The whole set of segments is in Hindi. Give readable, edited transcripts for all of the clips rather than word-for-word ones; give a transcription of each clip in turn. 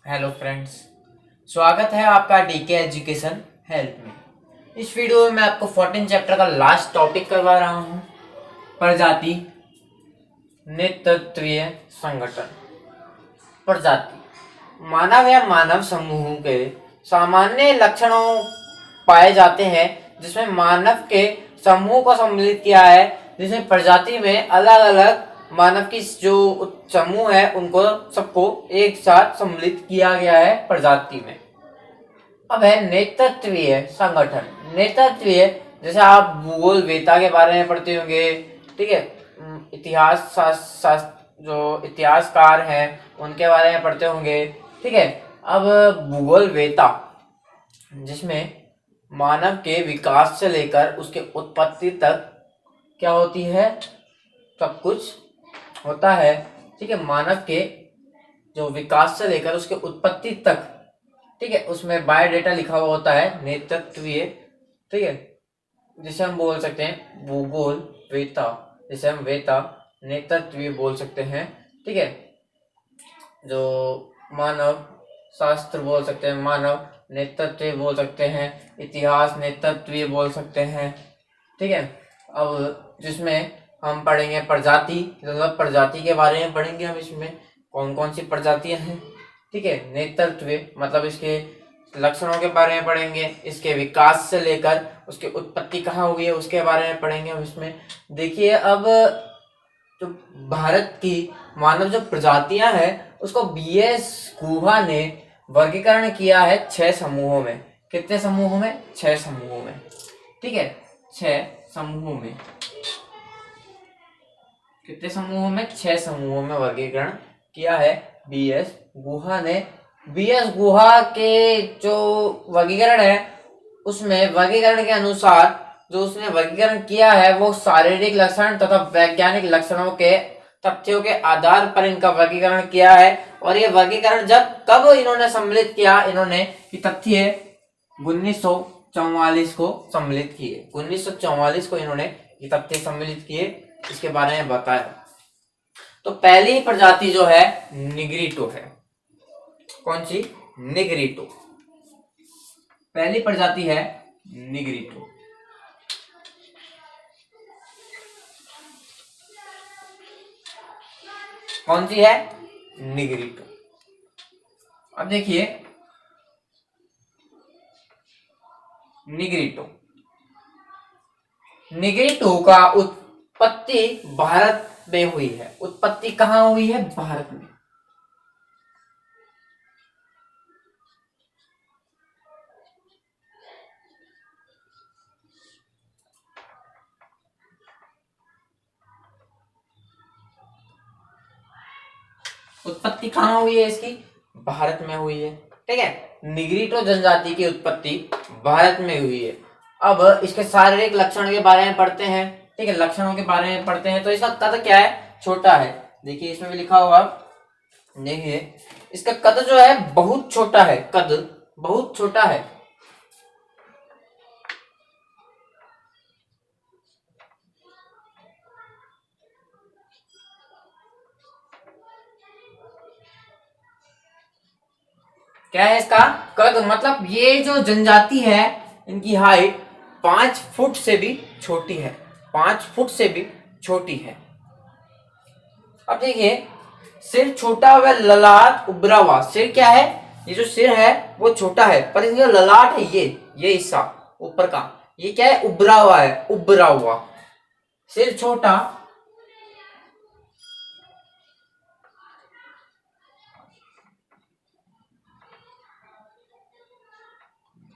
हेलो फ्रेंड्स, स्वागत है आपका डीके एजुकेशन हेल्प में। इस वीडियो में मैं आपको 14 चैप्टर का लास्ट टॉपिक करवा रहा हूँ, प्रजाति नेतृत्वीय संगठन। प्रजाति मानव या मानव समूह के सामान्य लक्षणों पाए जाते हैं जिसमें मानव के समूह को सम्मिलित किया है, जिसमें प्रजाति में अलग अलग मानव की जो समूह है उनको सबको एक साथ सम्मिलित किया गया है प्रजाति में। अब है नेतृत्वीय संगठन। नेतृत्वीय जैसे आप भूगोल वेता के बारे में पढ़ते होंगे, ठीक है। जो इतिहासकार हैं उनके बारे में पढ़ते होंगे, ठीक है। अब भूगोल वेता जिसमें मानव के विकास से लेकर उसके उत्पत्ति तक क्या होती है, सब कुछ होता है, ठीक है। मानव के जो विकास से लेकर उसके उत्पत्ति तक, ठीक है, उसमें बायोडेटा लिखा हुआ होता है नेतृत्वीय, ठीक है, जिसे हम बोल सकते हैं भूगोल वेता, जिसे हम वेता नेतृत्वीय बोल सकते हैं, ठीक है। जो मानव शास्त्र बोल सकते हैं, मानव नेतृत्व बोल सकते हैं, इतिहास नेतृत्वीय बोल सकते हैं, ठीक है। अब जिसमें हम पढ़ेंगे प्रजाति, मतलब प्रजाति के बारे में पढ़ेंगे हम, इसमें कौन कौन सी प्रजातियां हैं, ठीक है। नेतृत्व मतलब इसके लक्षणों के बारे में पढ़ेंगे, इसके विकास से लेकर उसकी उत्पत्ति कहाँ हुई है उसके बारे में पढ़ेंगे हम इसमें। देखिए, अब जो भारत की मानव जो प्रजातियां हैं उसको बीएस गुहा ने वर्गीकरण किया है 6 समूहों में। कितने समूहों में? 6 समूहों में, ठीक है। 6 समूहों में, कितने समूहों में? 6 समूहों में वर्गीकरण किया है बीएस गुहा ने। बीएस गुहा के जो वर्गीकरण है उसमें वर्गीकरण के अनुसार जो उसने वर्गीकरण किया है वो शारीरिक लक्षण तथा वैज्ञानिक लक्षणों के तथ्यों के आधार पर इनका वर्गीकरण किया है। और ये वर्गीकरण कब इन्होंने सम्मिलित किया, इन्होंने तथ्य 1944 को सम्मिलित किए। 1944 को इन्होंने ये तथ्य सम्मिलित किए, इसके बारे में बताया। तो पहली प्रजाति जो है निग्रिटो है। कौन सी? निग्रिटो। पहली प्रजाति है निग्रिटो। कौन सी है? निग्रिटो। अब देखिए, निग्रिटो निग्रिटो का उत्पत्ति भारत में हुई है। उत्पत्ति कहाँ हुई है? भारत में। उत्पत्ति कहाँ हुई है इसकी? भारत में हुई है, ठीक है। निग्रिटो जनजाति की उत्पत्ति भारत में हुई है। अब इसके शारीरिक लक्षण के बारे में पढ़ते हैं, ठीक है। लक्षणों के बारे में पढ़ते हैं। तो इसका कद क्या है? छोटा है। देखिए, इसमें भी लिखा हुआ, देखिए इसका कद जो है बहुत छोटा है। कद बहुत छोटा है। क्या है इसका कद? मतलब ये जो जनजाति है इनकी हाइट 5 फुट से भी छोटी है। 5 फुट से भी छोटी है। अब देखिए, सिर छोटा हुआ, ललाट उभरा हुआ। सिर क्या है? ये जो सिर है वो छोटा है, पर इसका ललाट है ये हिस्सा ऊपर का, ये क्या है? उभरा हुआ है। उभरा हुआ सिर, छोटा,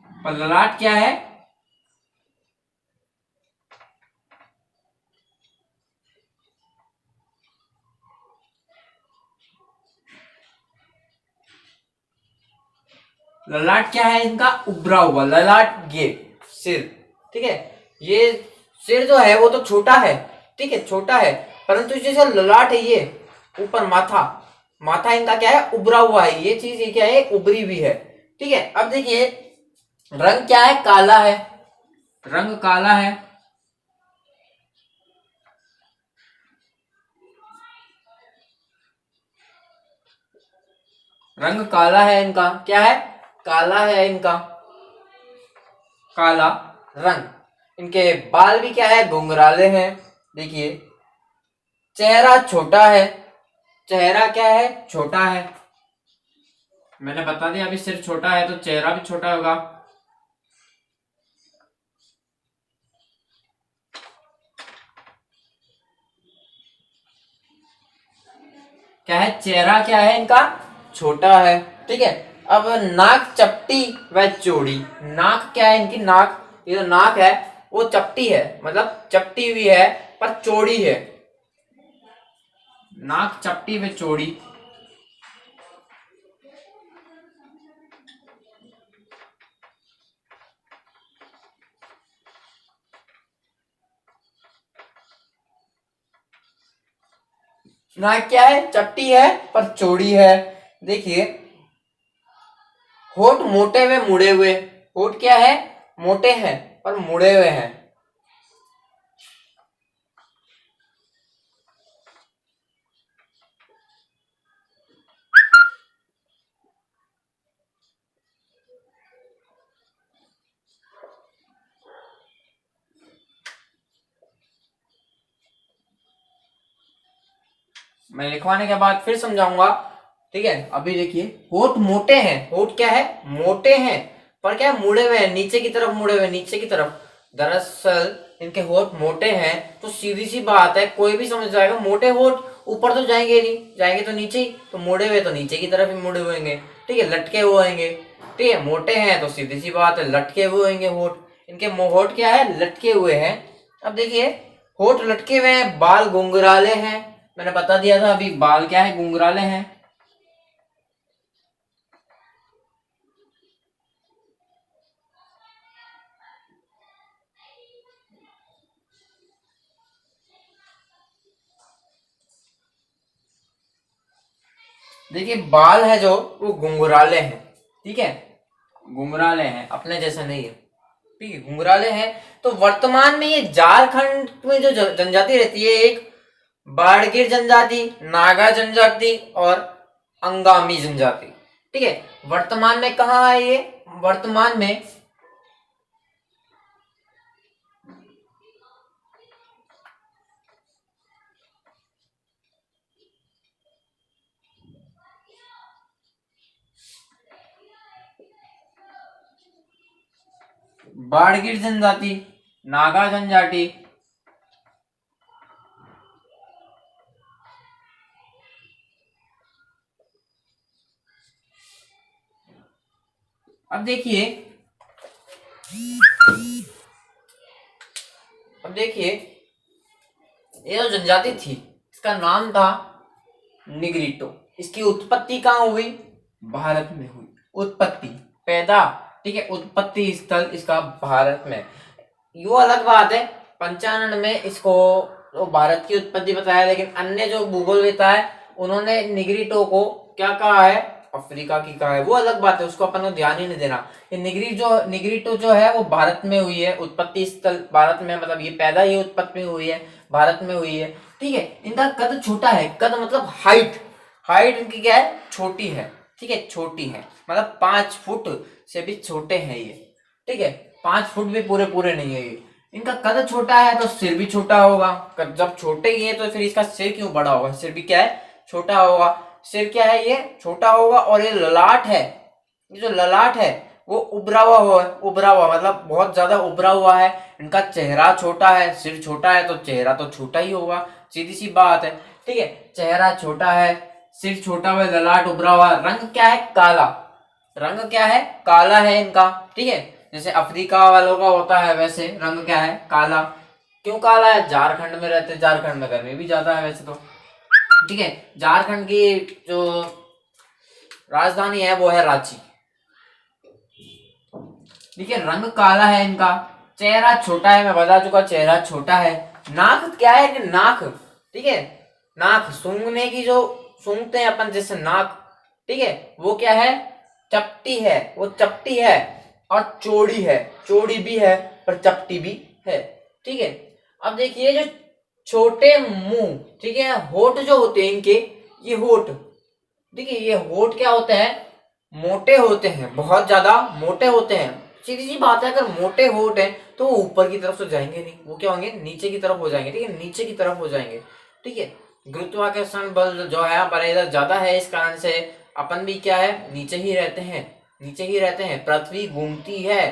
पर ललाट क्या है? ललाट क्या है इनका? उभरा हुआ ललाट। ये सिर, ठीक है। ये सिर जो है वो तो छोटा है, ठीक है, छोटा है, परंतु जैसे ललाट है ये ऊपर, माथा, माथा इनका क्या है? उभरा हुआ है। ये चीज ये क्या है? उभरी भी है, ठीक है। अब देखिए, रंग क्या है? काला है। रंग काला है। रंग काला है इनका, क्या है, काला है इनका, काला रंग। इनके बाल भी क्या है, घुंघराले हैं। देखिए चेहरा छोटा है, चेहरा क्या है, छोटा है। मैंने बता दिया अभी सिर छोटा है तो चेहरा भी छोटा होगा। क्या है, चेहरा क्या है इनका, छोटा है। ठीक है, अब नाक चपटी व चौड़ी। नाक क्या है इनकी, नाक, ये जो नाक है वो चपटी है, मतलब चपटी हुई है पर चौड़ी है। नाक चपटी व चौड़ी। नाक क्या है, चपटी है पर चौड़ी है। देखिए होठ मोटे व मुड़े हुए। होठ क्या है, मोटे हैं पर मुड़े हुए हैं। मैं लिखवाने के बाद फिर समझाऊंगा। ठीक है, अभी देखिए होठ मोटे हैं। होठ क्या है, मोटे हैं पर क्या मुड़े हुए हैं, नीचे की तरफ मुड़े हुए, नीचे की तरफ। दरअसल इनके होठ मोटे हैं तो सीधी सी बात है, कोई भी समझ जाएगा मोटे होठ ऊपर तो जाएंगे नहीं, जाएंगे तो नीचे ही, तो मुड़े हुए तो नीचे की तरफ ही मुड़े हुए होंगे। ठीक है, लटके हुए होंगे। ठीक है, मोटे हैं तो सीधी सी बात है लटके हुए होंगे होठ। इनके होठ क्या है, लटके हुए हैं। अब देखिए होठ लटके हुए हैं, बाल घुंघराले हैं। मैंने बता दिया था अभी, बाल क्या है, घुंघराले हैं। देखिए बाल है जो वो घुंघराले हैं। ठीक है, घुंघराले हैं, अपने जैसा नहीं है। ठीक है, घुंघराले हैं। तो वर्तमान में ये झारखंड में जो जनजाति रहती है, एक बाड़गिर जनजाति, नागा जनजाति और अंगामी जनजाति। ठीक है, वर्तमान में कहाँ है ये, वर्तमान में बाड़गिर जनजाति, नागा जनजाति, अब देखिए, अब देखिए ये जो जनजाति थी इसका नाम था निग्रिटो। इसकी उत्पत्ति कहाँ हुई, भारत में हुई। उत्पत्ति, पैदा, ठीक है, उत्पत्ति स्थल इसका भारत में। यो अलग बात है, 95 में इसको तो भारत की उत्पत्ति बताया, लेकिन अन्य जो भूगोलवेता है उन्होंने निग्रिटो को क्या कहा है, अफ्रीका की कहा है। वो अलग बात है, उसको अपन को ध्यान ही नहीं देना। ये निग्रिटो जो है वो भारत में हुई है, उत्पत्ति स्थल भारत में, मतलब ये पैदा ही उत्पत्ति में हुई है, भारत में हुई है। ठीक है, इनका कद छोटा है, कद मतलब हाइट, हाइट इनकी क्या है, छोटी है। ठीक है, छोटी है, मतलब 5 फुट से भी छोटे हैं ये। ठीक है, 5 फुट भी पूरे पूरे नहीं है ये। इनका कद छोटा है तो सिर भी छोटा होगा। जब छोटे ही है तो फिर इसका सिर क्यों बड़ा होगा, सिर भी क्या है, छोटा होगा। सिर क्या है, ये छोटा होगा। और ये ललाट है, ये जो ललाट है वो उभरा हुआ है, उभरा हुआ मतलब बहुत ज्यादा उभरा हुआ है। इनका चेहरा छोटा है, सिर छोटा है तो चेहरा तो छोटा ही होगा, सीधी सी बात है। ठीक है, चेहरा छोटा है, सिर छोटा हुआ, ललाट उभरा हुआ। रंग क्या है, काला। रंग क्या है, काला है इनका। ठीक है, जैसे अफ्रीका वालों का होता है वैसे रंग क्या है, काला। क्यों काला है, झारखंड में रहते, झारखंड में गर्मी भी ज्यादा है वैसे तो। ठीक है, झारखंड की जो राजधानी है वो है रांची। ठीक है, रंग काला है इनका। चेहरा छोटा है, मैं बता चुका, चेहरा छोटा है। नाक क्या है कि नाक, ठीक है, नाक सूंघने की जो सूंघते हैं अपन जैसे नाक, ठीक है, वो क्या है, चपटी है, वो चपटी है और चौड़ी है, चौड़ी भी है पर चपटी भी है। ठीक है, अब देखिए जो छोटे मुंह, ठीक है, होठ जो होते हैं इनके, ये होठ, देखिए ये होठ क्या होते हैं, मोटे होते हैं, बहुत ज्यादा मोटे होते हैं। सीधी सी बात है, अगर मोटे होठ है तो वो ऊपर की तरफ तो जाएंगे नहीं, वो क्या होंगे, नीचे की तरफ हो जाएंगे। ठीक है, नीचे की तरफ हो जाएंगे। ठीक है, गुरुत्वाकर्षण बल जो है हमारे इधर ज्यादा है, इस कारण से अपन भी क्या है, नीचे ही रहते हैं, नीचे ही रहते हैं। पृथ्वी घूमती है,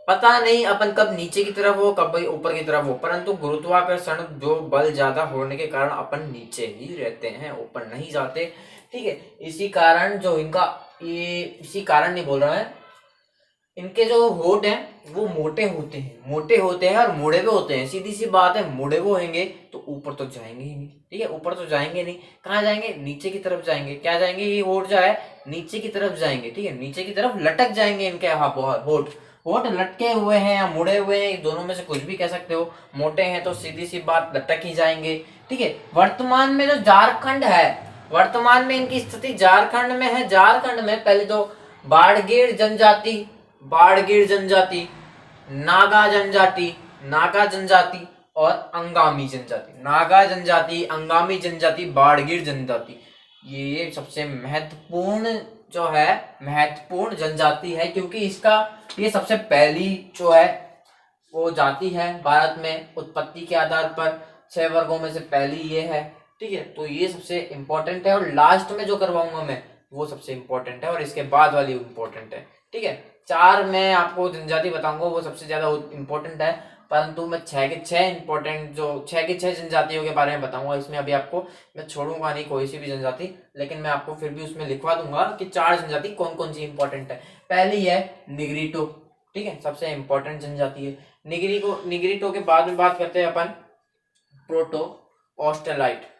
पता नहीं अपन कब नीचे की तरफ हो कब ऊपर की तरफ हो, परंतु गुरुत्वाकर्षण जो बल ज्यादा होने के कारण अपन नीचे ही रहते हैं, ऊपर नहीं जाते। ठीक है, इसी कारण जो इनका, ये इसी कारण नहीं बोल रहा है, इनके जो होठ हैं वो मोटे होते हैं, मोटे होते हैं और मुड़े हुए होते हैं। सीधी सी बात है, मुड़े हुए होंगे तो ऊपर तो जाएंगे ही नहीं। ठीक है, ऊपर तो जाएंगे नहीं, कहाँ जाएंगे, नीचे की तरफ जाएंगे। क्या जाएंगे, ये होठ जो है नीचे की तरफ जाएंगे। ठीक है, नीचे की तरफ लटक जाएंगे इनके, हाँ होठ, होठ लटके हुए हैं या मुड़े हुए हैं, दोनों में से कुछ भी कह सकते हो। मोटे हैं तो सीधी सी बात लटक ही जाएंगे। ठीक है, वर्तमान में जो झारखंड है, वर्तमान में इनकी स्थिति झारखंड में है। झारखंड में पहले तो बाड़गीर जनजाति, बाड़गीर जनजाति, नागा जनजाति, नागा जनजाति और अंगामी जनजाति, नागा जनजाति, अंगामी जनजाति, बाड़गीर जनजाति, ये सबसे महत्वपूर्ण जो है, महत्वपूर्ण जनजाति है, क्योंकि इसका ये सबसे पहली जो है वो जाति है भारत में, उत्पत्ति के आधार पर 6 वर्गों में से पहली ये है। ठीक है, तो ये सबसे इंपॉर्टेंट है, और लास्ट में जो करवाऊंगा मैं वो सबसे इंपॉर्टेंट है, और इसके बाद वाली इंपॉर्टेंट है। ठीक है, 4 मैं आपको जनजाति बताऊंगा वो सबसे ज्यादा इंपॉर्टेंट है, परंतु मैं 6 के 6 इंपॉर्टेंट, जो 6 के 6 जनजातियों के बारे में बताऊंगा। इसमें अभी आपको मैं छोड़ूंगा नहीं कोई सी भी जनजाति, लेकिन मैं आपको फिर भी उसमें लिखवा दूंगा कि 4 जनजाति कौन कौन सी इंपॉर्टेंट है। पहली है निग्रिटो। ठीक है, सबसे इंपॉर्टेंट जनजाति है निग्रिटो के बाद में बात करते हैं अपन प्रोटो ऑस्ट्रेलाइट।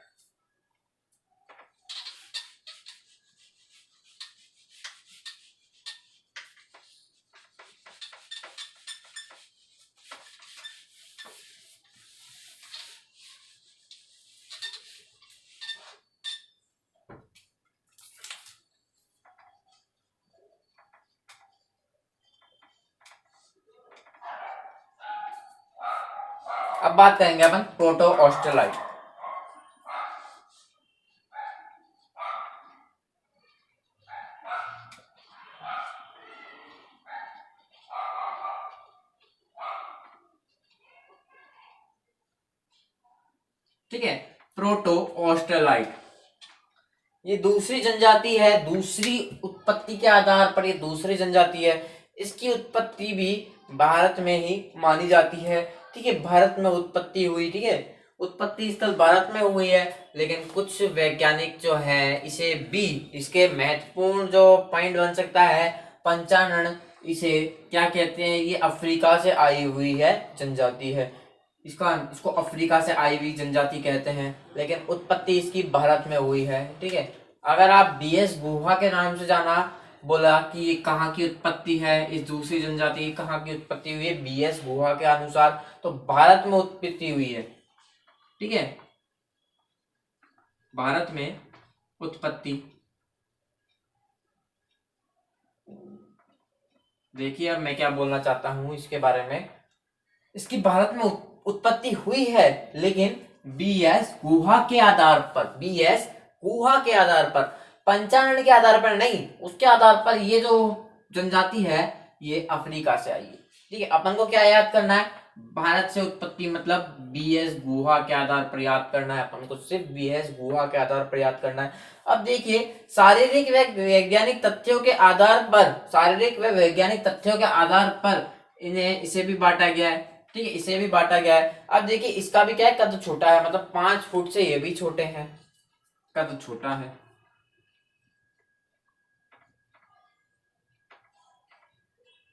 अब बात करेंगे अपन प्रोटो ऑस्ट्रेलाइट। ठीक है, प्रोटो ऑस्ट्रेलाइट ये दूसरी जनजाति है, दूसरी उत्पत्ति के आधार पर ये दूसरी जनजाति है। इसकी उत्पत्ति भी भारत में ही मानी जाती है। ठीक है, भारत में उत्पत्ति हुई। ठीक है, उत्पत्ति स्थल भारत में हुई है, लेकिन कुछ वैज्ञानिक जो है इसे भी, इसके महत्वपूर्ण जो पॉइंट बन सकता है पंचानन, इसे क्या कहते हैं, ये अफ्रीका से आई हुई है जनजाति है। इसको अफ्रीका से आई हुई जनजाति कहते हैं, लेकिन उत्पत्ति इसकी भारत में हुई है। ठीक है, अगर आप बीएस गुहा के नाम से जाना, बोला कि ये कहाँ की उत्पत्ति है, इस दूसरी जनजाति की कहाँ की उत्पत्ति हुई है, बीएस गुहा के अनुसार तो भारत में उत्पत्ति हुई है। ठीक है, भारत में उत्पत्ति, देखिए अब मैं क्या बोलना चाहता हूं इसके बारे में। इसकी भारत में उत्पत्ति हुई है, लेकिन बीएस गुहा के आधार पर, बीएस गुहा के आधार पर, पंचानन के आधार पर नहीं, उसके आधार पर ये जो जनजाति है ये अफ्रीका से आई है। ठीक है, अपन को क्या याद करना है, भारत से उत्पत्ति मतलब बीएस गुहा के आधार पर याद करना है, अपन को सिर्फ बीएस गुहा के आधार पर याद करना है। अब देखिए, शारीरिक व वैज्ञानिक तथ्यों के आधार पर, शारीरिक व वैज्ञानिक तथ्यों के आधार पर इन्हें इसे भी बांटा गया है। ठीक है, इसे भी बांटा गया है। अब देखिए इसका भी क्या है, कद छोटा है, मतलब 5 फुट से ये भी छोटे हैं, कद छोटा है।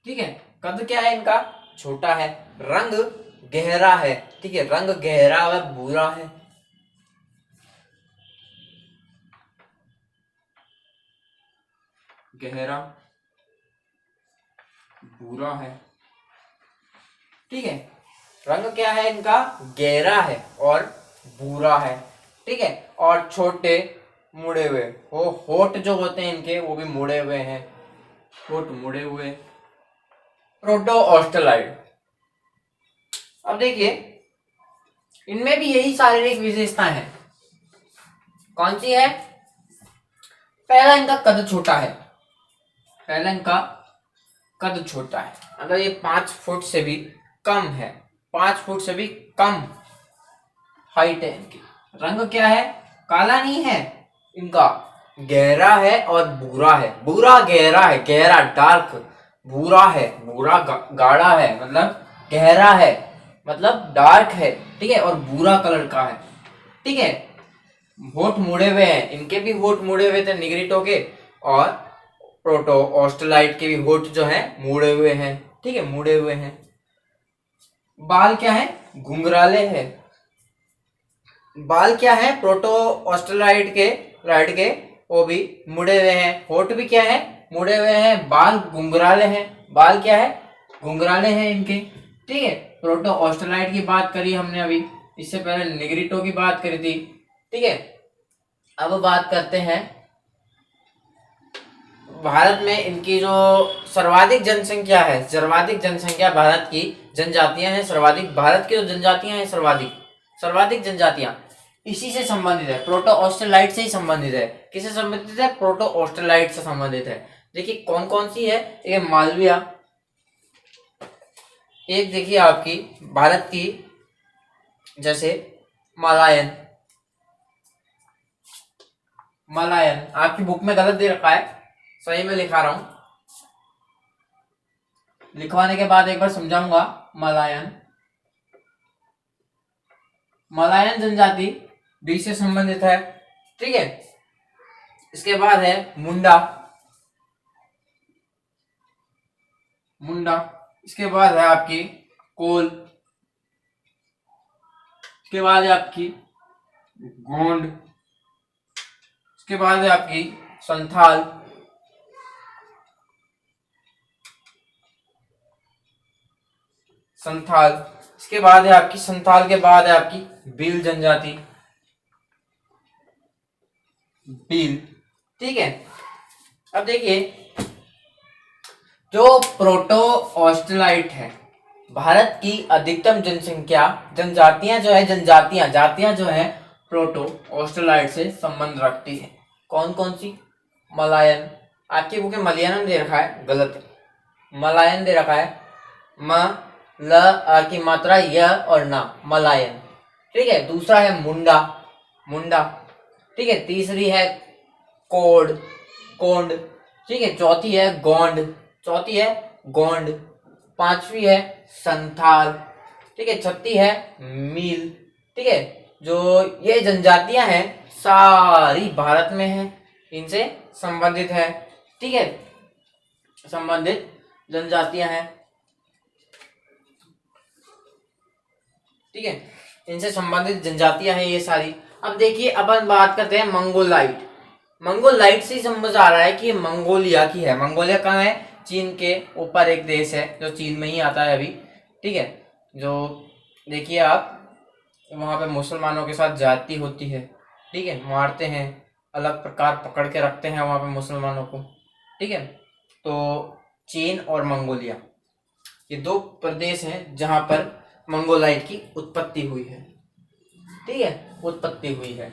ठीक है, कद क्या है इनका, छोटा है। रंग गहरा है। ठीक है, रंग गहरा व भूरा है। गहरा भूरा है। ठीक है, रंग क्या है इनका, गहरा है और भूरा है। ठीक है, और छोटे मुड़े हुए, वो होठ जो होते हैं इनके वो भी मुड़े हुए हैं, होठ मुड़े हुए। प्रोटो ऑस्ट्रेलाइड, अब देखिए इनमें भी यही शारीरिक विशेषताएं हैं। कौन सी है, पहला इनका कद छोटा है, पहला इनका कद छोटा है, मतलब ये 5 फुट से भी कम है, 5 फुट से भी कम हाइट है इनकी। रंग क्या है? काला नहीं है इनका, गहरा है और भूरा है, भूरा गहरा है, गहरा डार्क, भूरा है, भूरा गाढ़ा है, मतलब गहरा है, मतलब डार्क है, ठीक है, और भूरा कलर का है, ठीक है। होठ मुड़े हुए हैं, इनके भी होठ मुड़े हुए थे निग्रिटो के, और प्रोटो ऑस्ट्रेलाइट के भी होठ जो है मुड़े हुए हैं, ठीक है, मुड़े हुए हैं। बाल क्या है? घुंघराले है। बाल क्या है? प्रोटो ऑस्ट्रेलाइट के, राइट के, वो भी मुड़े हुए हैं, होठ भी क्या है? मुड़े हुए हैं, बाल घुंघराले हैं, बाल क्या है? घुंघराले हैं इनके, ठीक है। प्रोटो ऑस्ट्रेलाइट की बात करी हमने अभी, इससे पहले निग्रिटो की बात करी थी, ठीक है। अब बात करते हैं भारत में इनकी जो सर्वाधिक जनसंख्या है, सर्वाधिक जनसंख्या भारत की जनजातियां हैं, सर्वाधिक भारत की जो जनजातियां हैं, सर्वाधिक सर्वाधिक जनजातियां इसी से संबंधित है, प्रोटो ऑस्ट्रेलाइट से ही संबंधित है। किससे संबंधित है? प्रोटो ऑस्ट्रेलाइट से संबंधित है। देखिए कौन कौन सी है, एक मालविया, एक देखिए आपकी भारत की जैसे मलायन, मलायन आपकी बुक में गलत दे रखा है, सही में लिखा रहा हूं, लिखवाने के बाद एक बार समझाऊंगा। मलायन, मलायन जनजाति बी से संबंधित है, ठीक है। इसके बाद है मुंडा, मुंडा। इसके बाद है आपकी कोल, इसके बाद है आपकी गोंड, इसके बाद है आपकी संथाल, संथाल। इसके बाद है आपकी संथाल के बाद है आपकी भील जनजाति, भील, ठीक है। अब देखिए जो प्रोटो ऑस्ट्रेलाइट है, भारत की अधिकतम जनसंख्या, जनजातियां जो है, जनजातियां, जातियां जो है प्रोटो ऑस्ट्रेलाइट से संबंध रखती है। कौन कौन सी? मलायन, आपकी बुक में मलयालम दे रखा है, गलत है, मलायन दे रखा है, म ल की मात्रा य और ना, मलायन, ठीक है। दूसरा है मुंडा, मुंडा, ठीक है। तीसरी है कोड, कोंड, ठीक है। चौथी है गोंड, चौथी है गोंड। पांचवी है संथाल, ठीक है। छठी है मील, ठीक है। जो ये जनजातियां हैं सारी भारत में हैं, इनसे संबंधित है, ठीक है, संबंधित जनजातियां हैं, ठीक है, इनसे संबंधित जनजातियां हैं ये सारी। अब देखिए अपन बात करते हैं मंगोलाइट, मंगोलाइट से समझ आ रहा है कि मंगोलिया की है। मंगोलिया कहाँ है? चीन के ऊपर एक देश है जो चीन में ही आता है अभी, ठीक है। जो देखिए आप वहां पे मुसलमानों के साथ जाति होती है, ठीक है, मारते हैं, अलग प्रकार पकड़ के रखते हैं वहां पे मुसलमानों को, ठीक है। तो चीन और मंगोलिया ये दो प्रदेश हैं जहां पर मंगोलाइट की उत्पत्ति हुई है, ठीक है, उत्पत्ति हुई है।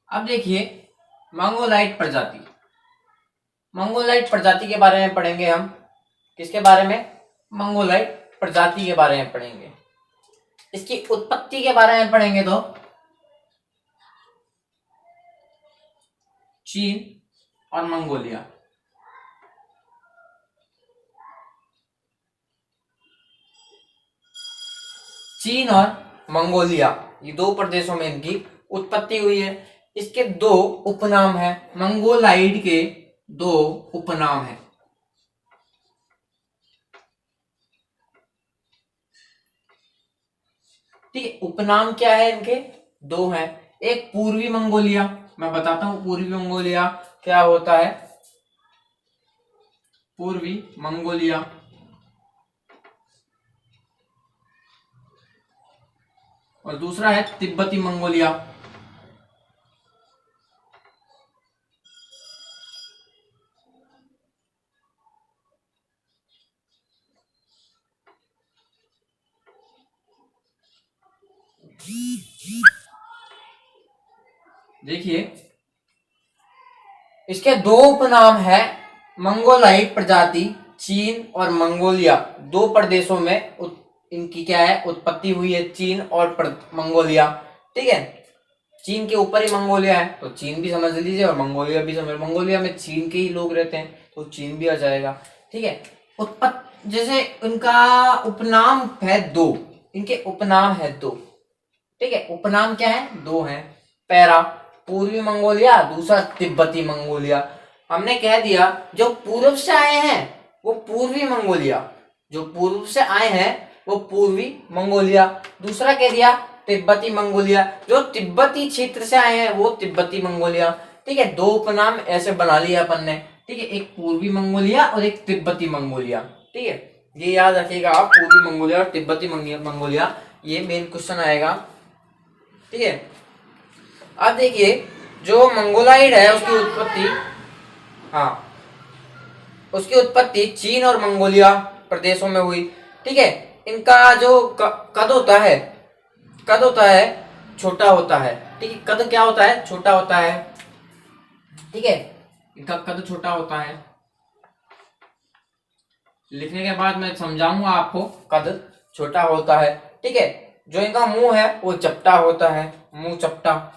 अब देखिए मंगोलाइट प्रजाति, मंगोलाइट प्रजाति के बारे में पढ़ेंगे हम। किसके बारे में? मंगोलाइट प्रजाति के बारे में पढ़ेंगे। इसकी उत्पत्ति के बारे में पढ़ेंगे तो चीन और मंगोलिया, चीन और मंगोलिया ये दो प्रदेशों में इनकी उत्पत्ति हुई है। इसके दो उपनाम हैं, मंगोलाइड के दो उपनाम हैं। ठीक है। उपनाम क्या है इनके? दो हैं। एक पूर्वी मंगोलिया, मैं बताता हूं पूर्वी मंगोलिया क्या होता है। पूर्वी मंगोलिया, और दूसरा है तिब्बती मंगोलिया। देखिए इसके दो उपनाम है, मंगोलाइट प्रजाति चीन और मंगोलिया। दो प्रदेशों में इनकी क्या है उत्पत्ति हुई है, चीन और मंगोलिया। ठीक है, चीन के ऊपर ही मंगोलिया है तो चीन भी समझ लीजिए और मंगोलिया भी समझ। मंगोलिया में चीन के ही लोग रहते हैं तो चीन भी आ जाएगा। ठीक है, उत्पत्ति जैसे इनका उपनाम है दो, इनके उपनाम है दो। ठीक है, उपनाम क्या है? दो हैं। पहला पूर्वी मंगोलिया, दूसरा तिब्बती मंगोलिया। हमने कह दिया जो पूर्व से आए हैं वो पूर्वी मंगोलिया, जो पूर्व से आए हैं वो पूर्वी मंगोलिया। दूसरा कह दिया तिब्बती मंगोलिया, जो तिब्बती क्षेत्र से आए हैं वो तिब्बती मंगोलिया। ठीक है, दो उपनाम ऐसे बना लिया अपन ने। ठीक है, एक पूर्वी मंगोलिया और एक तिब्बती मंगोलिया। ठीक है, ये याद रखिएगा आप, पूर्वी मंगोलिया और तिब्बती मंगोलिया, ये मेन क्वेश्चन आएगा। ठीक है, अब देखिए जो मंगोलाइड है उसकी उत्पत्ति, हाँ, उसकी उत्पत्ति चीन और मंगोलिया प्रदेशों में हुई। ठीक है, इनका जो कद होता है, कद होता है छोटा होता है। ठीक है, कद क्या होता है? छोटा होता है। ठीक है, इनका कद छोटा होता है। लिखने के बाद मैं समझाऊंगा आपको, कद छोटा होता है। ठीक है, जो इनका मुंह है वो चपटा होता है, मुंह चपटा।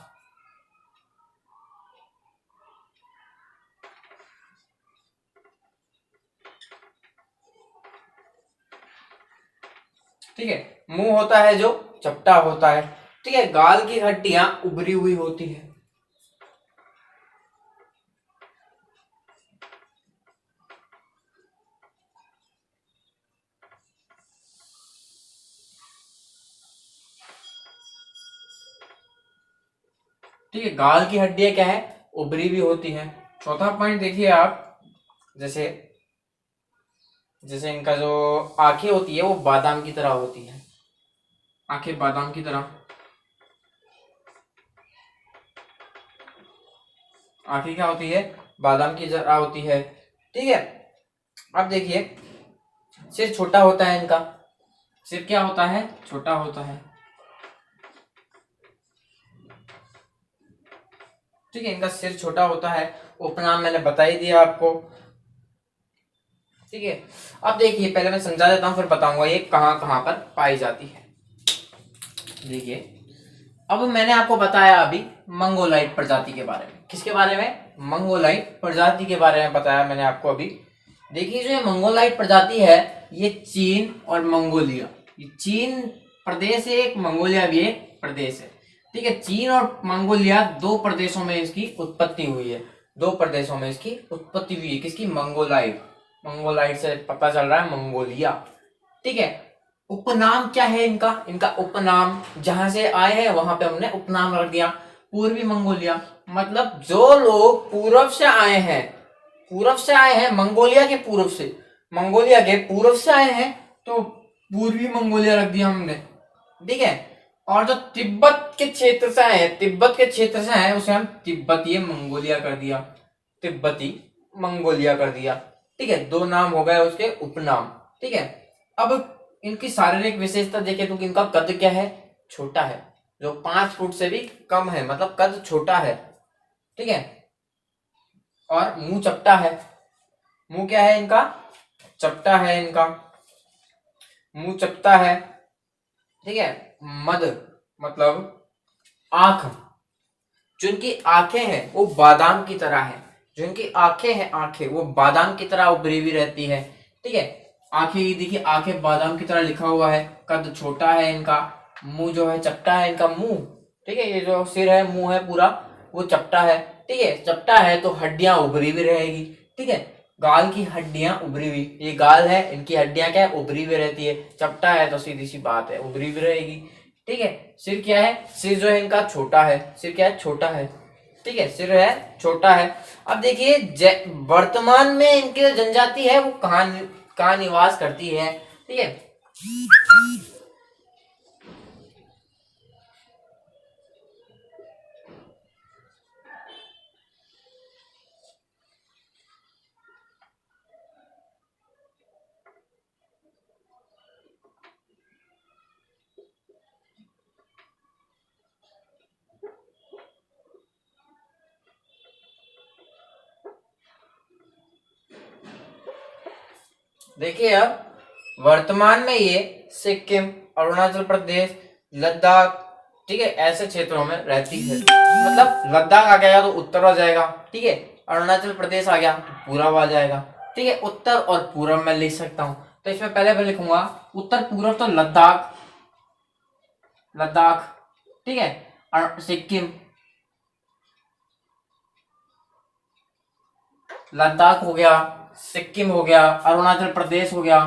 ठीक है, मुंह होता है जो चपटा होता है। ठीक है, गाल की हड्डियां उभरी हुई होती है। ठीक है, गाल की हड्डियां क्या है? उभरी हुई होती है। चौथा पॉइंट देखिए आप, जैसे जैसे इनका जो आंखें होती है वो बादाम की तरह होती है, आंखें बादाम की तरह, आंखें क्या होती है? बादाम की तरह होती है। ठीक है, अब देखिए सिर छोटा होता है इनका, सिर क्या होता है? छोटा होता है। ठीक है, इनका सिर छोटा होता है। उपनाम मैंने बता ही दिया आपको। ठीक है, अब देखिए पहले मैं समझा देता हूं फिर बताऊंगा ये कहां कहां पर पाई जाती है। देखिए अब मैंने आपको बताया अभी मंगोलाइट प्रजाति के बारे में। किसके बारे में? मंगोलाइट प्रजाति के बारे में बताया मैंने आपको अभी। देखिए जो ये मंगोलाइट प्रजाति है ये चीन और मंगोलिया, ये चीन प्रदेश है एक, मंगोलिया भी एक प्रदेश है। ठीक है, चीन और मंगोलिया दो प्रदेशों में इसकी उत्पत्ति हुई है, दो प्रदेशों में इसकी उत्पत्ति हुई है। किसकी? मंगोलाइट। मंगोलाइट से पता चल रहा है मंगोलिया। ठीक है, उपनाम क्या है इनका? इनका उपनाम जहां से आए हैं वहां पे हमने उपनाम रख दिया, पूर्वी मंगोलिया। मतलब जो लोग पूर्व से आए हैं, पूर्व से आए हैं मंगोलिया के पूर्व से, मंगोलिया के पूर्व से आए हैं तो पूर्वी मंगोलिया रख दिया हमने। ठीक है, और जो तिब्बत के क्षेत्र से आए हैं, तिब्बत के क्षेत्र से आए हैं उसे हम तिब्बतीय मंगोलिया कर दिया, तिब्बती मंगोलिया कर दिया। ठीक है, दो नाम हो गए उसके उपनाम। ठीक है, अब इनकी शारीरिक विशेषता देखें तो इनका कद क्या है? छोटा है, जो 5 फुट से भी कम है, मतलब कद छोटा है। ठीक है, और मुंह चपटा है। मुंह क्या है इनका? चपटा है इनका, मुंह चपटा है। ठीक है, मद मतलब आंख, जो इनकी आंखें हैं वो बादाम की तरह है, जो इनकी आंखें हैं, आंखें वो बादाम की तरह उभरी हुई रहती है। ठीक है, आंखें ये देखिए, आंखें बादाम की तरह लिखा हुआ है। कद छोटा है इनका, मुंह जो है चपटा है इनका मुंह। ठीक है, ये जो सिर है, मुंह है पूरा वो चपटा है। ठीक है, चपटा है तो हड्डियां उभरी हुई रहेगी। ठीक है, गाल की हड्डियां उभरी हुई, ये गाल है, इनकी हड्डियां क्या है? उभरी हुई रहती है। चपटा है तो सीधी सी बात है उभरी हुई रहेगी। ठीक है। सिर क्या है, सिर जो है इनका छोटा है, सिर क्या है, छोटा है, ठीक है, सिर है छोटा है। अब देखिए वर्तमान में इनकी जो जनजाति है वो कहाँ निवास करती है, ठीक है। देखिए अब वर्तमान में ये सिक्किम, अरुणाचल प्रदेश, लद्दाख, ठीक है, ऐसे क्षेत्रों में रहती है। मतलब लद्दाख आ गया तो उत्तर आ जाएगा, ठीक है, अरुणाचल प्रदेश आ गया तो पूरब आ जाएगा, ठीक है। उत्तर और पूरब में लिख सकता हूं, तो इसमें पहले मैं लिखूंगा उत्तर पूरब, तो लद्दाख, लद्दाख, ठीक है, सिक्किम, लद्दाख हो गया, सिक्किम हो गया, अरुणाचल प्रदेश हो गया,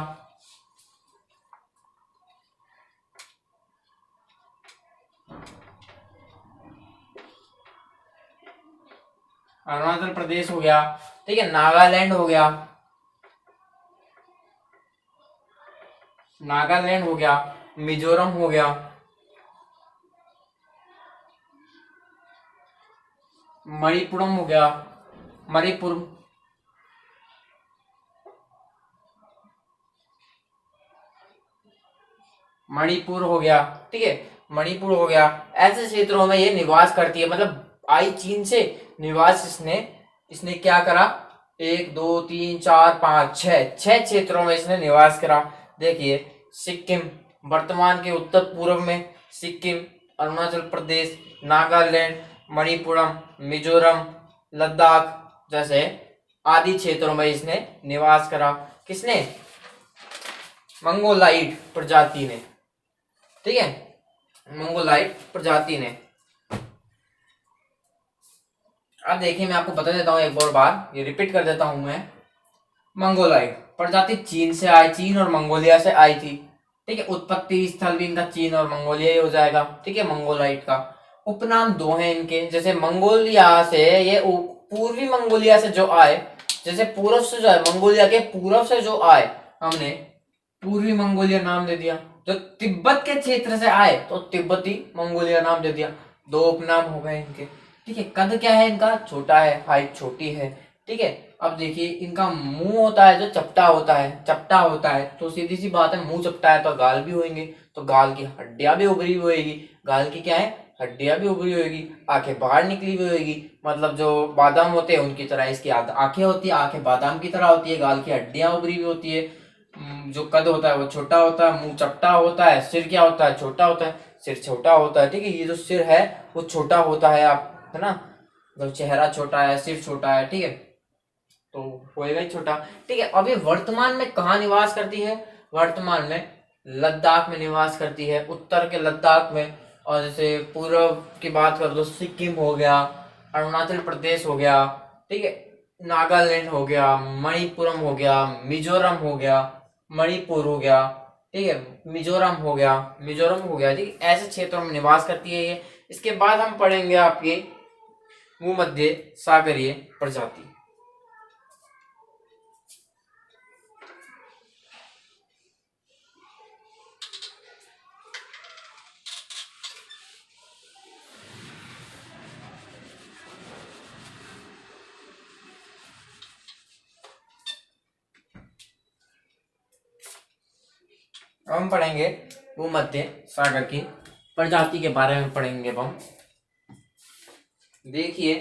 अरुणाचल प्रदेश हो गया, ठीक है, नागालैंड हो गया, नागालैंड हो गया, मिजोरम हो गया, मणिपुरम हो गया, मणिपुर, मणिपुर हो गया, ठीक है, मणिपुर हो गया। ऐसे क्षेत्रों में ये निवास करती है। मतलब आई चीन से निवास इसने इसने क्या करा, 1 2 3 4 5 छह क्षेत्रों में इसने निवास करा। देखिए सिक्किम, वर्तमान के उत्तर पूर्व में सिक्किम, अरुणाचल प्रदेश, नागालैंड, मणिपुरम, मिजोरम, लद्दाख जैसे आदि क्षेत्रों में इसने निवास करा। किसने, मंगोलाइट प्रजाति ने, ठीक है, मंगोलाइट प्रजाति ने। अब देखिए मैं आपको बता देता हूँ एक और बार, ये रिपीट कर देता हूं मैं। मंगोलाइट प्रजाति चीन से आई, चीन और मंगोलिया से आई थी, ठीक है। उत्पत्ति स्थल भी इनका चीन और मंगोलिया ही हो जाएगा, ठीक है। मंगोलाइट का उपनाम दो हैं इनके, जैसे मंगोलिया से ये पूर्वी मंगोलिया से जो आए, जैसे पूर्व से जो है मंगोलिया के पूर्व से जो आए हमने पूर्वी मंगोलिया नाम दे दिया। जो तिब्बत के क्षेत्र से आए तो तिब्बती मंगोलिया नाम दे दिया। दो उपनाम हो गए इनके, ठीक है। कद क्या है इनका, छोटा है, हाइट छोटी है, ठीक है। अब देखिए इनका मुंह होता है जो चपटा होता है, चपटा होता है, तो सीधी सी बात है मुंह चपटा है तो गाल भी होंगे, तो गाल की हड्डियां भी उभरी हुई होगी, गाल की क्या है, हड्डियां भी उभरी होगी, आंखें बाहर निकली हुई होगी। मतलब जो बादाम होते हैं उनकी तरह इसकी आंखें होती है, आंखें बादाम की तरह होती है, गाल की हड्डियां उभरी हुई होती है। जो कद होता है वो छोटा होता है, मुंह चपटा होता है, सिर क्या होता है, छोटा होता है, सिर छोटा होता है, ठीक है। ये जो सिर है वो छोटा होता है, आप है ना, जब चेहरा छोटा है, सिर छोटा है, ठीक है, तो होएगा ही छोटा, ठीक है। अभी वर्तमान में कहाँ निवास करती है, वर्तमान में लद्दाख में निवास करती है, उत्तर के लद्दाख में। और जैसे पूर्व की बात करो तो सिक्किम हो गया, अरुणाचल प्रदेश हो गया, ठीक है, नागालैंड हो गया, मणिपुरम हो गया, मिजोरम हो गया, मणिपुर हो गया, ठीक है, मिजोरम हो गया, मिजोरम हो गया, ठीक है। ऐसे क्षेत्रों में निवास करती है ये। इसके बाद हम पढ़ेंगे आपके भूमध्य सागरीय प्रजाति। हम पढ़ेंगे भूमध्य सागर की प्रजाति के बारे में पढ़ेंगे हम। देखिए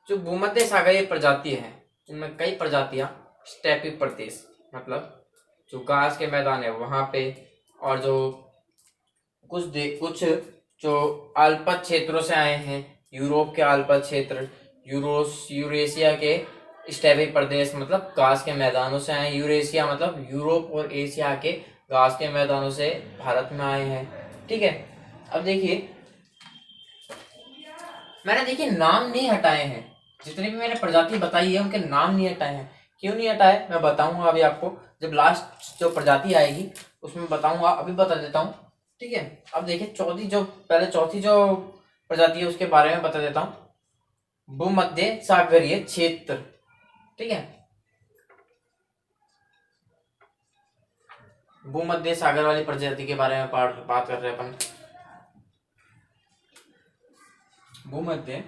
जो भूमध्य सागरीय प्रजाति है उनमें कई प्रजातियां स्टेपी प्रदेश, मतलब जो घास के मैदान है वहां पे, और जो कुछ जो अल्पत क्षेत्रों से आए हैं, यूरोप के अल्पत क्षेत्र, यूरेशिया के स्टेपी प्रदेश मतलब घास के मैदानों से आए, यूरेशिया मतलब यूरोप और एशिया के घास के मैदानों से भारत में आए हैं, ठीक है। अब देखिए मैंने देखिए नाम नहीं हटाए हैं, जितनी भी मैंने प्रजाति बताई है उनके नाम नहीं हटाए हैं। क्यों नहीं हटाए मैं बताऊंगा अभी आपको, जब लास्ट जो प्रजाति आएगी उसमें बताऊंगा, अभी बता देता हूँ। ठीक है, अब देखिए चौथी जो प्रजाति है उसके बारे में बता देता हूँ। भूमध्य सागरीय क्षेत्र। ठीक है, भूमध्य सागर वाली प्रजाति के बारे में बात कर रहे हैं अपन। भूमध्य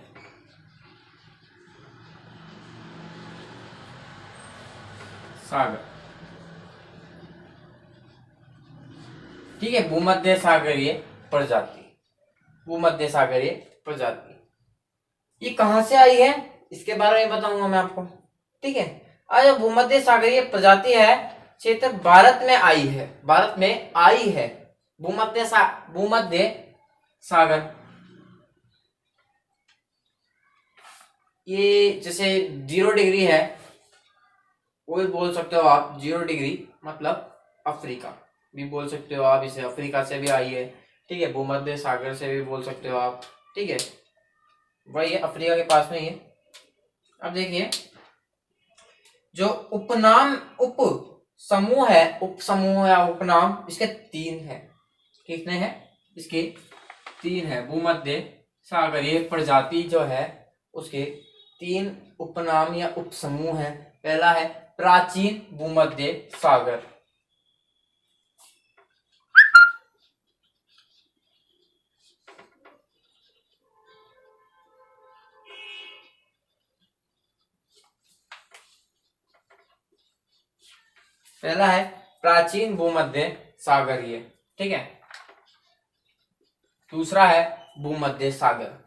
सागर। ठीक है, भूमध्य सागरीय प्रजाति, भूमध्य सागरीय प्रजाति ये कहां से आई है इसके बारे में बताऊंगा मैं आपको। ठीक है, आज भूमध्य सागरीय प्रजाति है क्षेत्र भारत में आई है, भारत में आई है। भूमध्य सागर ये जैसे 0 डिग्री है, वो भी बोल सकते हो आप 0 डिग्री, मतलब अफ्रीका भी बोल सकते हो आप इसे, अफ्रीका से भी आई है। ठीक है, भूमध्य सागर से भी बोल सकते हो आप। ठीक है, वही है, अफ्रीका के पास में ही है। अब देखिए जो उप समूह है, उप समूह या उपनाम, इसके 3 है। कितने हैं? इसके 3 है। भूमध्य सागरीय प्रजाति जो है उसके 3 उपनाम या उप समूह है। पहला है प्राचीन भूमध्य सागर। पहला है प्राचीन भूमध्य सागरीय। ठीक है, दूसरा है भूमध्य सागर।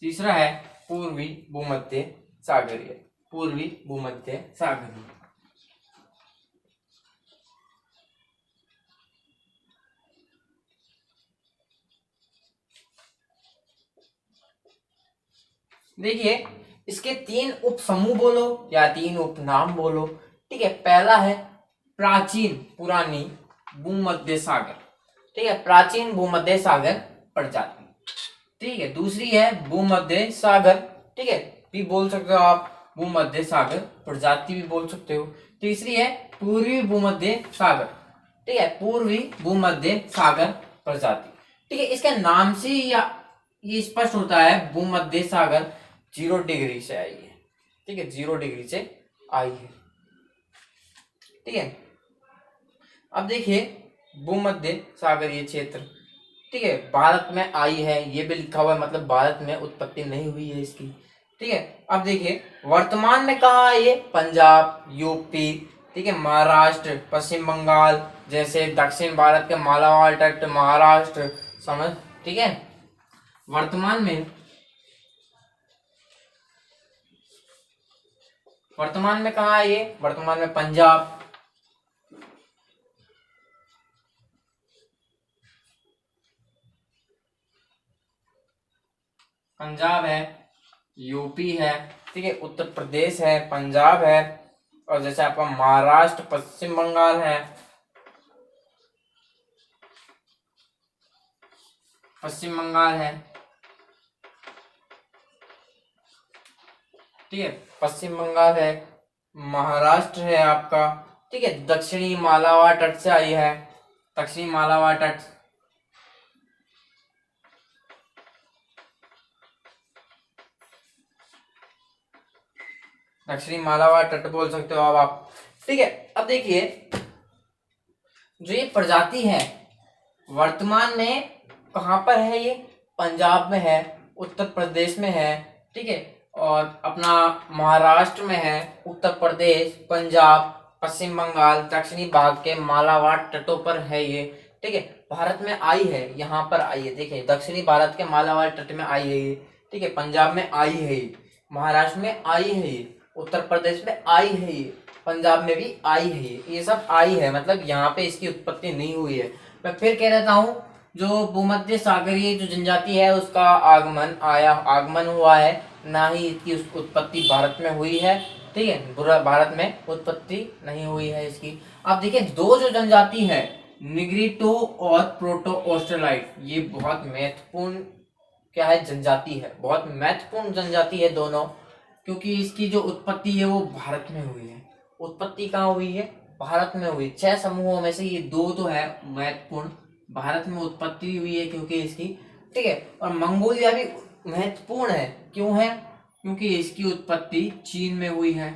तीसरा है पूर्वी भूमध्य सागरीय, पूर्वी भूमध्य सागरीय। देखिए इसके 3 उप समूह बोलो या 3 उपनाम बोलो। ठीक है, पहला है प्राचीन पुरानी भूमध्य सागर। ठीक है, प्राचीन भूमध्य सागर प्रजाति। ठीक है, दूसरी है भूमध्य सागर। ठीक है, भी बोल सकते हो आप, भूमध्य सागर प्रजाति भी बोल सकते हो। तीसरी है पूर्वी भूमध्य सागर। ठीक है, पूर्वी भूमध्य सागर प्रजाति। ठीक है, इसके नाम से ये स्पष्ट होता है भूमध्य सागर 0 डिग्री से आई है। ठीक है, 0 डिग्री से आई है। ठीक है, अब देखिए भूमध्य सागरीय क्षेत्र, ठीक है, भारत में आई है, ये भी लिखा हुआ है, मतलब भारत में उत्पत्ति नहीं हुई है इसकी। ठीक है, अब देखिए वर्तमान में कहाँ है ये? पंजाब, यूपी, ठीक है, महाराष्ट्र, पश्चिम बंगाल, जैसे दक्षिण भारत के मालाबार तट, महाराष्ट्र, समझ। ठीक है, वर्तमान में कहाँ है ये? वर्तमान में पंजाब, है, यूपी है, ठीक है, उत्तर प्रदेश है, पंजाब है, और जैसे आपका महाराष्ट्र, पश्चिम बंगाल है, पश्चिम बंगाल है। ठीक है, पश्चिम बंगाल है, महाराष्ट्र है आपका। ठीक है, दक्षिणी मालाबार तट से आई है, दक्षिणी मालाबार तट, दक्षिणी मालाबार तट बोल सकते हो आप। ठीक है, अब देखिए जो ये प्रजाति है वर्तमान में कहां पर है? ये पंजाब में है, उत्तर प्रदेश में है, ठीक है, और अपना महाराष्ट्र में है, उत्तर प्रदेश, पंजाब, पश्चिम बंगाल, दक्षिणी भाग के मालाबार तटों पर है ये। ठीक है, भारत में आई है, यहाँ पर आई है, देखिए दक्षिणी भारत के मालाबार तट में आई है ये। ठीक है, पंजाब में आई है ये, महाराष्ट्र में आई है ये, उत्तर प्रदेश में आई है ये, पंजाब में भी आई है ये सब आई है, मतलब यहाँ पे इसकी उत्पत्ति नहीं हुई है। मैं फिर कह देता हूँ, जो भूमध्य सागरीय जो जनजाति है उसका आगमन हुआ है, ना ही इसकी उत्पत्ति भारत में हुई है। ठीक है, पूरा भारत में उत्पत्ति नहीं हुई है इसकी। अब देखिए दो जो जनजाति है, निग्रिटो और प्रोटो ऑस्ट्रेलाइट, ये बहुत महत्वपूर्ण क्या है? जनजाति है, बहुत महत्वपूर्ण जनजाति है दोनों। क्योंकि इसकी जो उत्पत्ति है वो भारत में हुई है। उत्पत्ति कहाँ हुई है? भारत में हुई। 6 समूहों में से ये 2 तो है महत्वपूर्ण, भारत में उत्पत्ति हुई है क्योंकि इसकी, ठीक है। और मंगोलिया भी महत्वपूर्ण है, क्यों है? क्योंकि इसकी उत्पत्ति चीन में हुई है।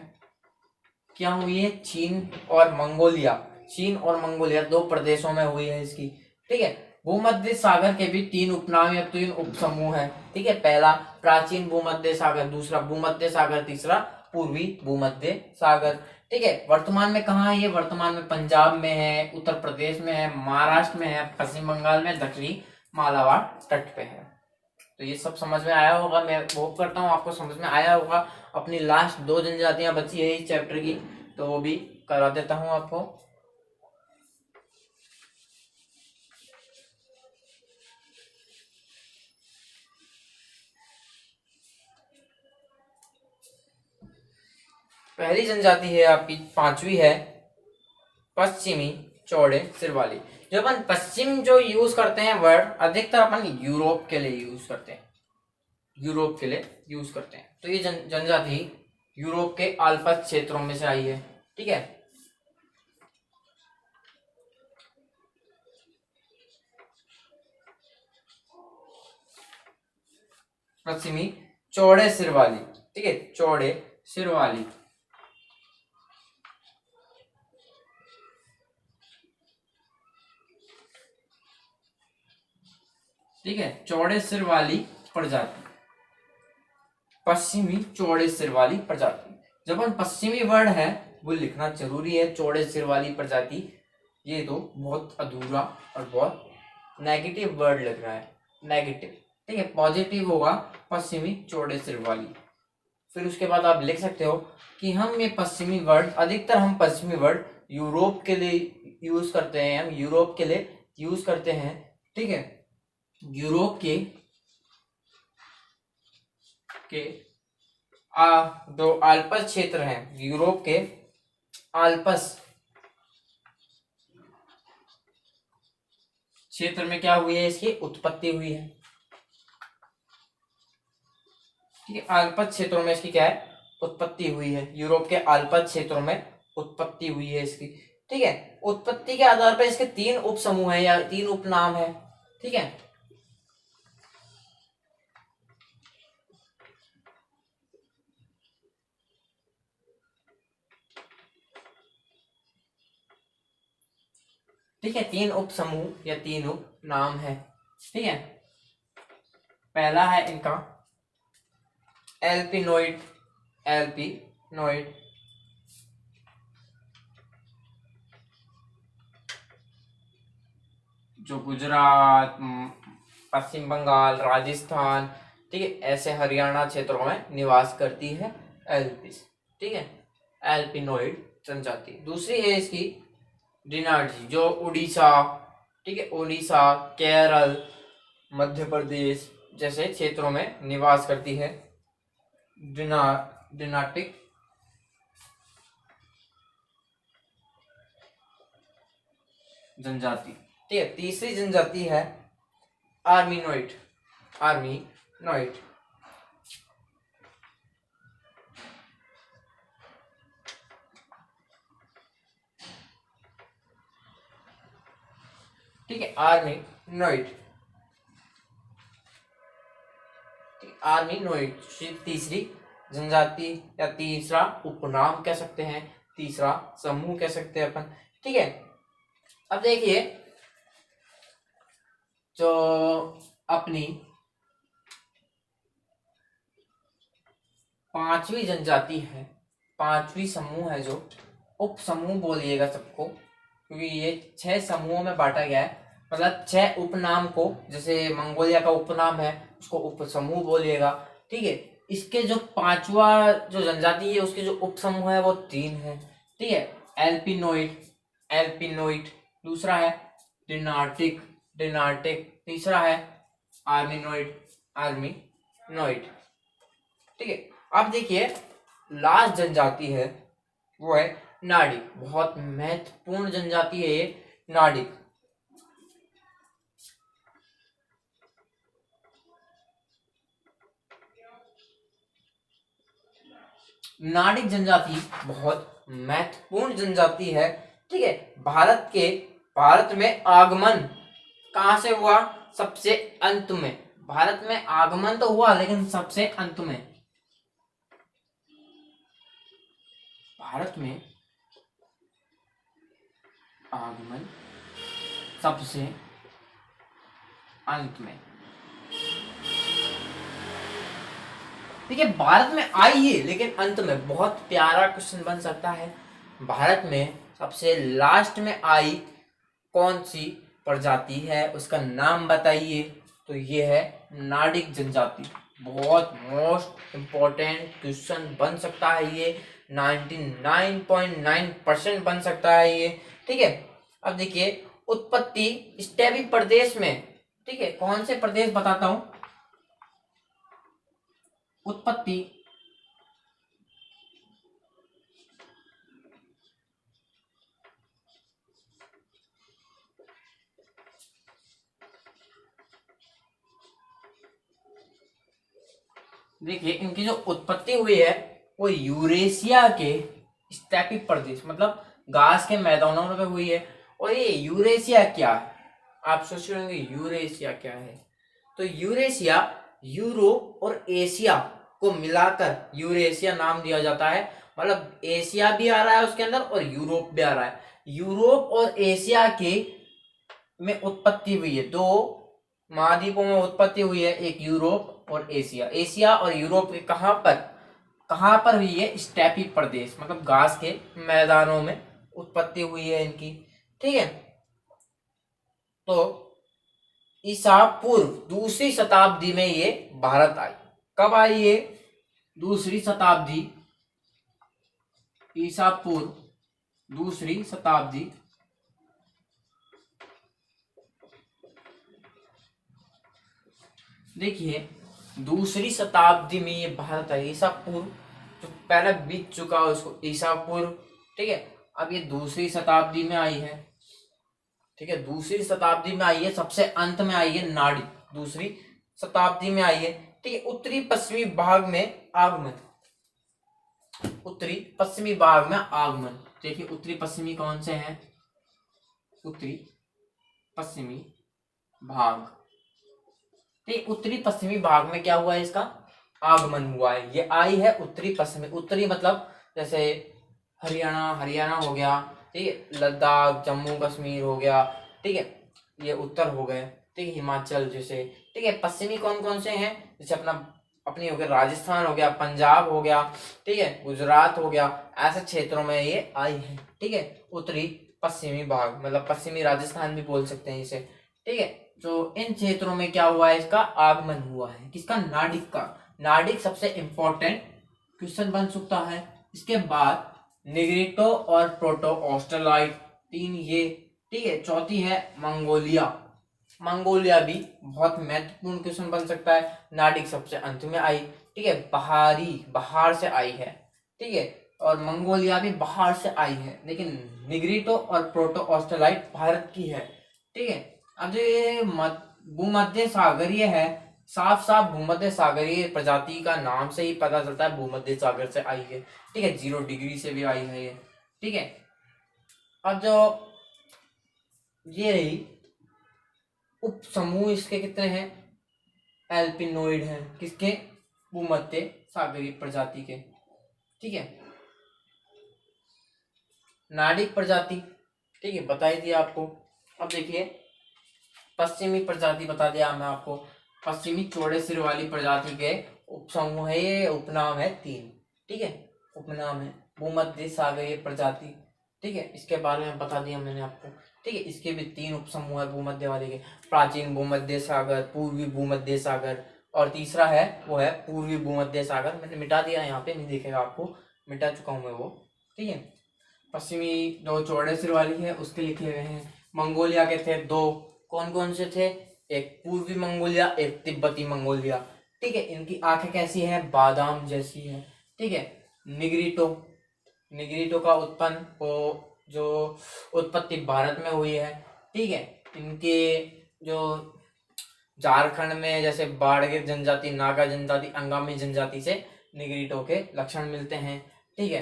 क्या हुई है? चीन और मंगोलिया, चीन और मंगोलिया 2 प्रदेशों में हुई है इसकी, ठीक है। भूमध्य सागर के भी 3 उपनाम या 3 उपसमूह है, ठीक है। पहला प्राचीन भूमध्य सागर, दूसरा भूमध्य सागर, तीसरा पूर्वी भूमध्य सागर, ठीक है। वर्तमान में कहाँ है ये? वर्तमान में पंजाब में है, उत्तर प्रदेश में है, महाराष्ट्र में है, पश्चिम बंगाल में, दक्षिणी मालाबार तट पे है। तो ये सब समझ में आया होगा, मैं होप करता हूँ आपको समझ में आया होगा। अपनी लास्ट 2 जनजातियां बची है इस चैप्टर की, तो वो भी करा देता हूँ आपको। पहली जनजाति है आपकी 5वीं है पश्चिमी चौड़े सिर वाली। जो अपन पश्चिम जो यूज करते हैं वर्ड, अधिकतर अपन यूरोप के लिए यूज करते हैं, यूरोप के लिए यूज करते हैं। तो ये जनजाति यूरोप के आल्प्स क्षेत्रों में से आई है, ठीक है। पश्चिमी चौड़े सिर वाली, ठीक है, चौड़े सिर वाली। ठीक है, चौड़े सिर वाली प्रजाति, पश्चिमी चौड़े सिर वाली प्रजाति। जब हम पश्चिमी वर्ड है वो लिखना जरूरी है, चौड़े सिर वाली प्रजाति, ये तो बहुत अधूरा और बहुत नेगेटिव वर्ड लग रहा है, नेगेटिव, ठीक है। पॉजिटिव होगा पश्चिमी चौड़े सिर वाली। फिर उसके बाद आप लिख सकते हो कि हम ये पश्चिमी वर्ड, अधिकतर हम पश्चिमी वर्ड यूरोप के लिए यूज करते हैं, हम यूरोप के लिए यूज करते हैं, ठीक है। यूरोप के जो आल्प्स क्षेत्र हैं, यूरोप के आल्प्स क्षेत्र में क्या हुई है? इसकी उत्पत्ति हुई है, ठीक है। आल्प्स क्षेत्रों में इसकी क्या है? उत्पत्ति हुई है। यूरोप के आल्प्स क्षेत्रों में उत्पत्ति हुई है इसकी, ठीक है। उत्पत्ति के आधार पर इसके 3 उपसमूह है या 3 उपनाम है, ठीक है। ठीक है, 3 उपसमूह या 3 उपनाम है, ठीक है। पहला है इनका एल्पिनोइड, एल्पिनोइड, जो गुजरात, पश्चिम बंगाल, राजस्थान, ठीक है, ऐसे हरियाणा क्षेत्रों में निवास करती है एल्पिस, ठीक है, एल्पिनोइड जनजाति। दूसरी है इसकी डिनार्जी, जो उड़ीसा, ठीक है, उड़ीसा, केरल, मध्य प्रदेश जैसे क्षेत्रों में निवास करती है, डिनार्टिक जनजाति, ठीक है। तीसरी जनजाति है आर्मीनोइड, आर्मीनोइड, ठीक है, आर्मीनोइड, आर्मीनोइड तीसरी जनजाति या तीसरा उपनाम कह सकते हैं, तीसरा समूह कह सकते हैं अपन, ठीक है। अब देखिए जो अपनी 5वीं जनजाति है, 5वीं समूह है, जो उप समूह बोलिएगा सबको, क्योंकि ये 6 समूहों में बांटा गया है, मतलब 6 उपनाम को, जैसे मंगोलिया का उपनाम है उसको उप समूह बोलिएगा, ठीक है। इसके जो 5वां जो जनजाति है उसके जो उप समूह है वो 3 है, ठीक है। एल्पिनोइड, एल्पिनोइड, दूसरा है डिनार्टिक, डिनार्टिक, तीसरा है आर्मिनोइड, आर्मिनोइड, ठीक है। अब देखिए लास्ट जनजाति है वो है नाडिक, बहुत महत्वपूर्ण जनजाति है ये नाडिक। नाडिक जनजाति बहुत महत्वपूर्ण जनजाति है, ठीक है। भारत में आगमन कहां से हुआ? सबसे अंत में। भारत में आगमन तो हुआ लेकिन सबसे अंत में। भारत में आगमन सबसे अंत में, ठीक है। भारत में आई है लेकिन अंत में। बहुत प्यारा क्वेश्चन बन सकता है। भारत में सबसे लास्ट में आई कौन सी प्रजाति है, उसका नाम बताइए। तो ये है नाडिक जनजाति। बहुत मोस्ट इंपॉर्टेंट क्वेश्चन बन सकता है ये, 99.9% बन सकता है ये, ठीक है। अब देखिए उत्पत्ति स्टेपी प्रदेश में, ठीक है। कौन से प्रदेश बताता हूं। उत्पत्ति देखिए इनकी जो उत्पत्ति हुई है वो यूरेशिया के स्टेपी प्रदेश, मतलब घास के मैदानों में हुई है। और ये यूरेशिया क्या है? आप सोच रहे होंगे यूरेशिया क्या है। तो यूरेशिया यूरोप और एशिया को मिलाकर यूरेशिया नाम दिया जाता है। मतलब एशिया भी आ रहा है उसके अंदर और यूरोप भी आ रहा है। यूरोप और एशिया के में उत्पत्ति हुई है, दो महाद्वीपों में उत्पत्ति हुई है, एक यूरोप और एशिया। एशिया और यूरोप के कहां पर हुई है? स्टेपी प्रदेश, मतलब घास के मैदानों में उत्पत्ति हुई है इनकी, ठीक है। तो ईसा पूर्व दूसरी शताब्दी में ये भारत आई। कब आई ये? दूसरी शताब्दी, ईसा पूर्व दूसरी शताब्दी। देखिए दूसरी शताब्दी में ये भारत आई। ईसा पूर्व जो पहले बीत चुका है उसको ईसा पूर्व, ठीक है। अब ये दूसरी शताब्दी में आई है, ठीक है। दूसरी शताब्दी में आई है, सबसे अंत में आई है नाड़ी, दूसरी शताब्दी में आई है, ठीक है। उत्तरी पश्चिमी भाग में आगमन, उत्तरी पश्चिमी भाग में आगमन। देखिए उत्तरी पश्चिमी कौन से हैं? उत्तरी पश्चिमी भाग, ठीक। उत्तरी पश्चिमी भाग में क्या हुआ है? इसका आगमन हुआ है। ये आई है उत्तरी पश्चिमी। उत्तरी मतलब जैसे हरियाणा हो गया, ठीक है। लद्दाख जम्मू कश्मीर हो गया, ठीक है। ये उत्तर हो गए, ठीक है। हिमाचल जैसे, ठीक है। पश्चिमी कौन कौन से हैं? जैसे अपनी हो गया राजस्थान हो गया, पंजाब हो गया, ठीक है, गुजरात हो गया। ऐसे क्षेत्रों में ये आई है, ठीक है। उत्तरी पश्चिमी भाग मतलब पश्चिमी राजस्थान भी बोल सकते हैं इसे, ठीक है। तो इन क्षेत्रों में क्या हुआ है? इसका आगमन हुआ है। किसका? नाडिक का। नाडिक सबसे इंपॉर्टेंट क्वेश्चन बन सकता है। इसके बाद निग्रिटो और प्रोटो ऑस्ट्रेलाइट, तीन ये, ठीक है। चौथी है मंगोलिया। मंगोलिया भी बहुत महत्वपूर्ण क्वेश्चन बन सकता है। नाडिक सबसे अंत में आई, ठीक है। बाहर से आई है, ठीक है। और मंगोलिया भी बाहर से आई है, लेकिन निग्रिटो और प्रोटो ऑस्ट्रेलाइट भारत की है, ठीक है। अब जो ये भूमध्य सागरीय है, साफ साफ भूमध्य सागरीय प्रजाति का नाम से ही पता चलता है भूमध्य सागर से आई है, ठीक है। 0 डिग्री से भी आई है ये, ठीक है। अब जो ये रही उप समूह, इसके कितने हैं? एल्पिनोइड हैं। किसके? भूमध्य सागरीय प्रजाति के, ठीक है। नाडिक प्रजाति, ठीक है, बताई दिया आपको। अब देखिए पश्चिमी प्रजाति बता दिया मैं आपको। पश्चिमी चौड़े सिर वाली प्रजाति के उपसमूह है, ये उपनाम है 3, ठीक है। उपनाम है भूमध्य सागरीय प्रजाति, ठीक है। इसके बारे में बता दिया मैंने आपको, ठीक है। इसके भी 3 उपसमूह है भूमध्य वाले के। प्राचीन भूमध्य सागर, पूर्वी भूमध्य सागर, और तीसरा है वो है पूर्वी भूमध्य सागर। मैंने मिटा दिया यहाँ पे, नहीं दिखेगा आपको, मिटा चुका हूँ मैं वो, ठीक है। पश्चिमी जो चौड़े सिर वाली है उसके लिखे हुए हैं। मंगोलिया के थे 2, कौन कौन से थे? एक पूर्वी मंगोलिया, एक तिब्बती मंगोलिया, ठीक है। इनकी आंखें कैसी है? बादाम जैसी है, ठीक है। निग्रिटो का उत्पन्न हो जो उत्पत्ति भारत में हुई है, ठीक है। इनके जो झारखंड में जैसे बाड़गिर जनजाति, नागा जनजाति, अंगामी जनजाति से निग्रिटो के लक्षण मिलते हैं। ठीक है,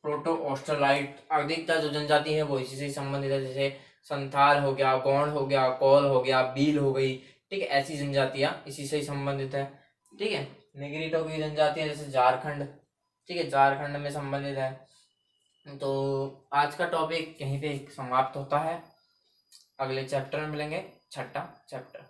प्रोटो ऑस्ट्रलाइट अधिकतर जो जनजाति है वो इसी से संबंधित है, जैसे संथाल हो गया, गोंड हो गया, कौल हो गया, बील हो गई। ठीक है, ऐसी जनजातियां इसी से संबंधित है। ठीक है, निग्रिटो की जनजातियां जैसे झारखंड, ठीक है, झारखंड में संबंधित है। तो आज का टॉपिक यहीं पे समाप्त होता है। अगले चैप्टर में मिलेंगे, छठा चैप्टर।